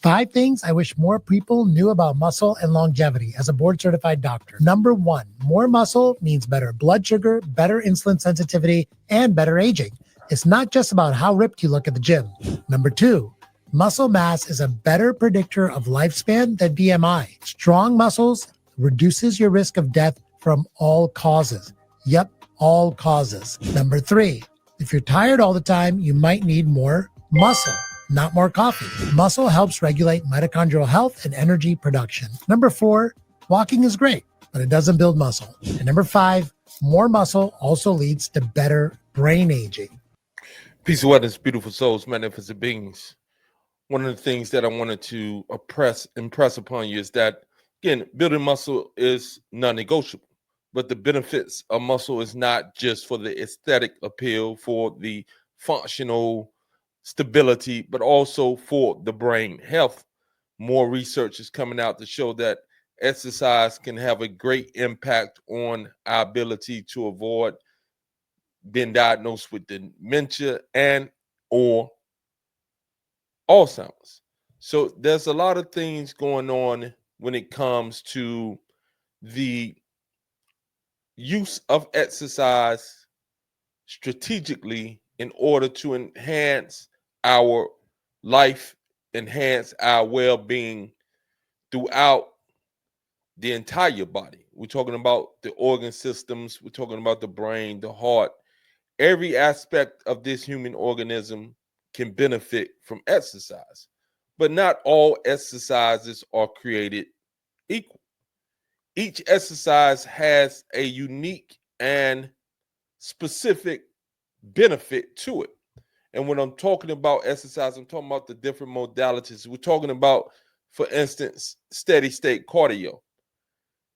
5 things I wish more people knew about muscle and longevity as a board certified doctor. Number 1, more muscle means better blood sugar, better insulin sensitivity, and better aging. It's not just about how ripped you look at the gym. Number 2, muscle mass is a better predictor of lifespan than BMI. Strong muscles reduces your risk of death from all causes. Yep, all causes. Number 3, if you're tired all the time, you might need more muscle, not more coffee. Muscle helps regulate mitochondrial health and energy production. Number 4, walking is great, but it doesn't build muscle. And number 5, more muscle also leads to better brain aging. Peace and wellness, beautiful souls, magnificent beings. One of the things that I wanted to impress upon you is that, again, building muscle is non-negotiable, but the benefits of muscle is not just for the aesthetic appeal, for the functional stability, but also for the brain health. More research is coming out to show that exercise can have a great impact on our ability to avoid being diagnosed with dementia and or Alzheimer's. So there's a lot of things going on when it comes to the use of exercise strategically in order to enhance our life, enhance our well-being throughout the entire body. We're talking about the organ systems, we're talking about the brain, the heart. Every aspect of this human organism can benefit from exercise, but not all exercises are created equal. Each exercise has a unique and specific benefit to it. And when I'm talking about exercise, I'm talking about the different modalities. We're talking about, for instance, steady state cardio.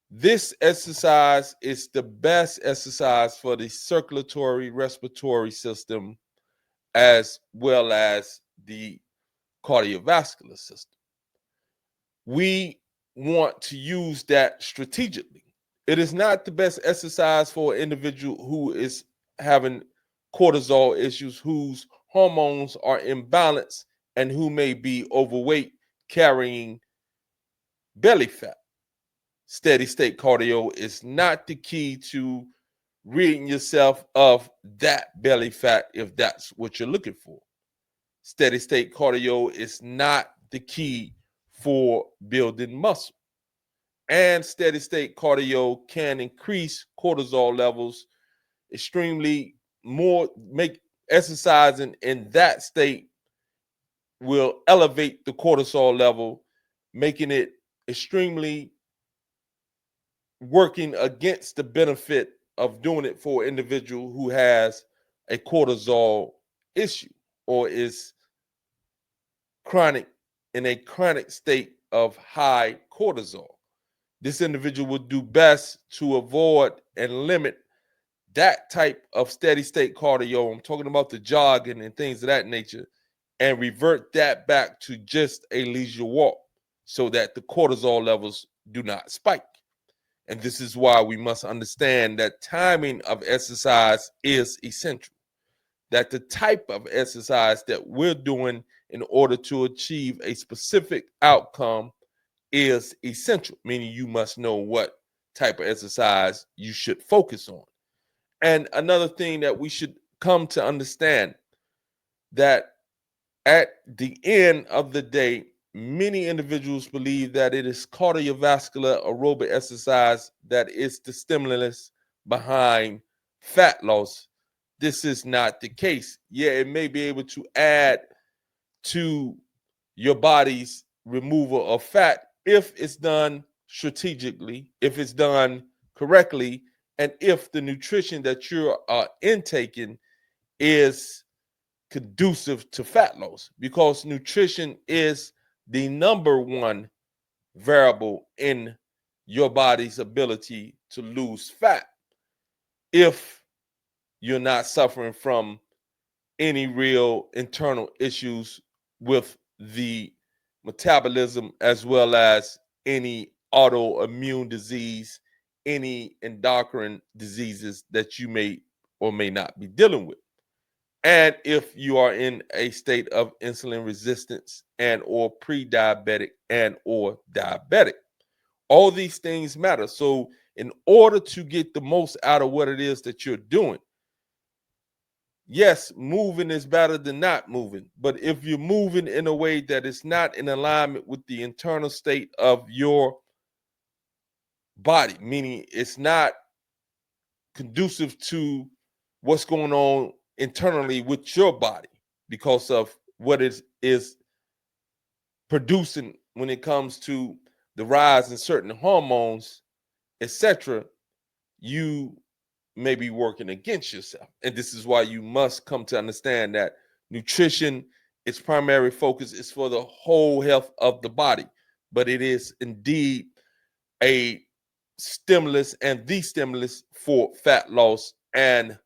This exercise is the best exercise for the circulatory respiratory system as well as the cardiovascular system. We want to use that strategically. It is not the best exercise for an individual who is having cortisol issues, whose hormones are imbalanced, and who may be overweight, carrying belly fat. Steady state cardio is not the key to ridding yourself of that belly fat if that's what you're looking for. Steady state cardio is not the key for building muscle. And steady state cardio can increase cortisol levels extremely more, make exercising in that state will elevate the cortisol level, making it extremely working against the benefit of doing it for an individual who has a cortisol issue or is chronic in a chronic state of high cortisol. This individual would do best to avoid and limit that type of steady state cardio. I'm talking about the jogging and things of that nature, and revert that back to just a leisure walk so that the cortisol levels do not spike. And this is why we must understand that timing of exercise is essential. That the type of exercise that we're doing in order to achieve a specific outcome is essential, meaning you must know what type of exercise you should focus on. And another thing that we should come to understand, that at the end of the day, many individuals believe that it is cardiovascular aerobic exercise that is the stimulus behind fat loss. This is not the case. Yeah, it may be able to add to your body's removal of fat if it's done strategically, if it's done correctly, and if the nutrition that you're intaking is conducive to fat loss, because nutrition is the number one variable in your body's ability to lose fat if you're not suffering from any real internal issues with the metabolism, as well as any autoimmune disease, any endocrine diseases that you may or may not be dealing with. And if you are in a state of insulin resistance and or pre-diabetic and or diabetic. All these things matter. So in order to get the most out of what it is that you're doing, yes, moving is better than not moving. But if you're moving in a way that is not in alignment with the internal state of your body, meaning it's not conducive to what's going on internally with your body because of what it is producing when it comes to the rise in certain hormones, etc., you may be working against yourself. And this is why you must come to understand that nutrition, its primary focus is for the whole health of the body, but it is indeed a stimulus and the stimulus for fat loss and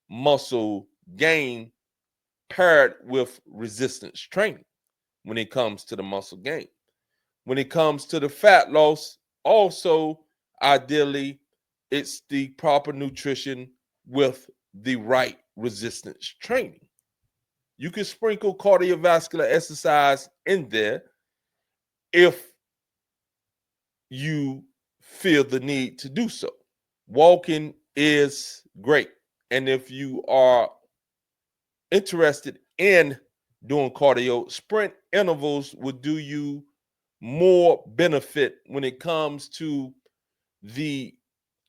muscle gain paired with resistance training when it comes to the muscle gain. When it comes to the fat loss, also ideally, it's the proper nutrition with the right resistance training. You can sprinkle cardiovascular exercise in there if you feel the need to do so. Walking is great. And if you are interested in doing cardio, sprint intervals will do you more benefit when it comes to the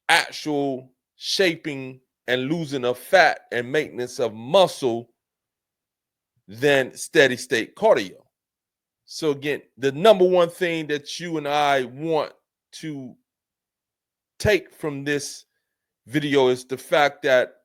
actual shaping and losing of fat and maintenance of muscle than steady state cardio. So again, the number one thing that you and I want to take from this video is the fact that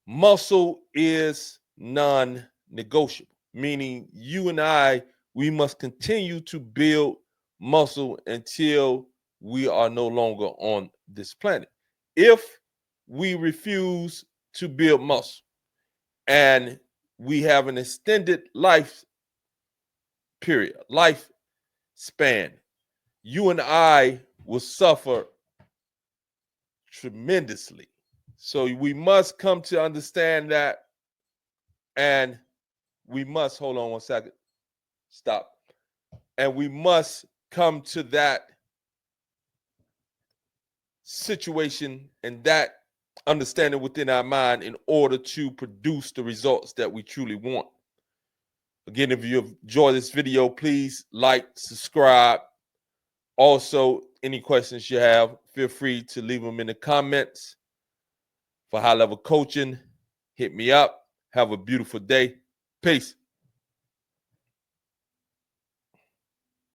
muscle is non-negotiable, meaning you and I, we must continue to build muscle until we are no longer on this planet. If we refuse to build muscle and we have an extended life period, life span, you and I will suffer tremendously. So we must come to understand that, and we must, hold on one second, stop. And we must come to that situation and that understanding within our mind in order to produce the results that we truly want. Again, if you enjoyed this video, please like, subscribe. Also, any questions you have, feel free to leave them in the comments. For high level coaching, hit me up. Have a beautiful day. Peace.